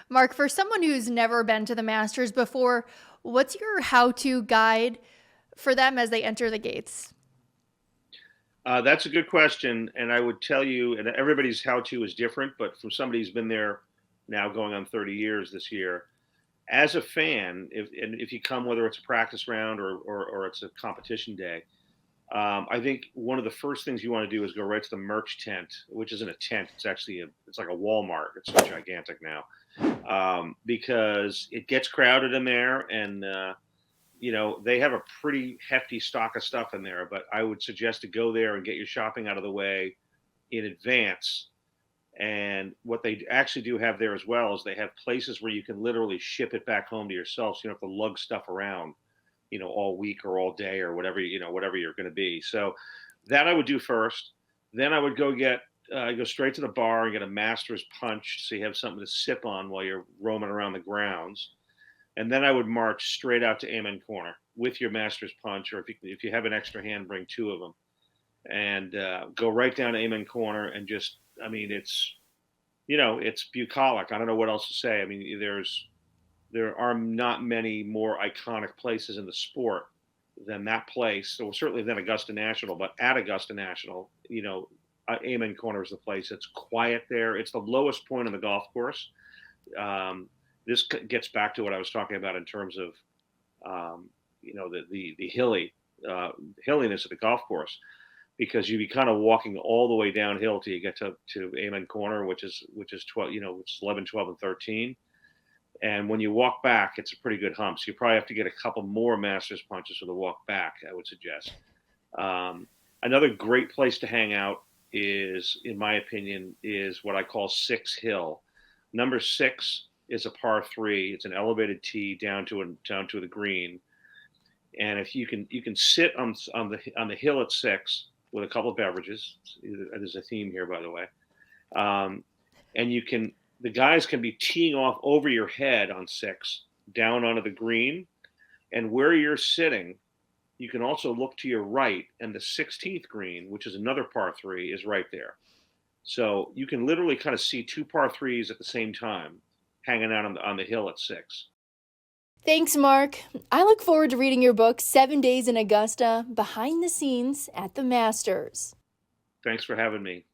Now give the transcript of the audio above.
Mark, for someone who's never been to the Masters before, what's your how-to guide for them as they enter the gates? That's a good question, and I would tell you, and everybody's how-to is different, but from somebody who's been there now going on 30 years this year, as a fan, if you come, whether it's a practice round or it's a competition day, I think one of the first things you want to do is go right to the merch tent, which isn't a tent; it's actually it's like a Walmart. It's so gigantic now, because it gets crowded in there, and they have a pretty hefty stock of stuff in there. But I would suggest to go there and get your shopping out of the way in advance. And what they actually do have there as well is they have places where you can literally ship it back home to yourself, so you don't have to lug stuff around, all week or all day or whatever whatever you're going to be. So that I would do first. Then I would go straight to the bar and get a master's punch, so you have something to sip on while you're roaming around the grounds. And then I would march straight out to Amen Corner with your master's punch, or if you have an extra hand, bring two of them, and go right down to Amen Corner and just, I mean, it's bucolic. I don't know what else to say. I mean, there are not many more iconic places in the sport than that place. So certainly than Augusta National, but at Augusta National, Amen Corner is the place. It's quiet there. It's the lowest point on the golf course. This gets back to what I was talking about in terms of, the hilliness of the golf course, because you'd be kind of walking all the way downhill till you get to Amen Corner, which is 12, which is 11, 12, and 13. And when you walk back, it's a pretty good hump. So you probably have to get a couple more Masters punches for the walk back, I would suggest. Another great place to hang out is, in my opinion, is what I call 6 Hill. Number 6 is a par 3. It's an elevated tee down to the green. And if you can sit on the hill at 6 with a couple of beverages. There's a theme here, by the way. And the guys can be teeing off over your head on 6 down onto the green, and where you're sitting, you can also look to your right, and the 16th green, which is another par 3, is right there. So you can literally kind of see two par 3s at the same time hanging out on the hill at 6. Thanks, Mark. I look forward to reading your book, 7 Days in Augusta, Behind the Scenes at the Masters. Thanks for having me.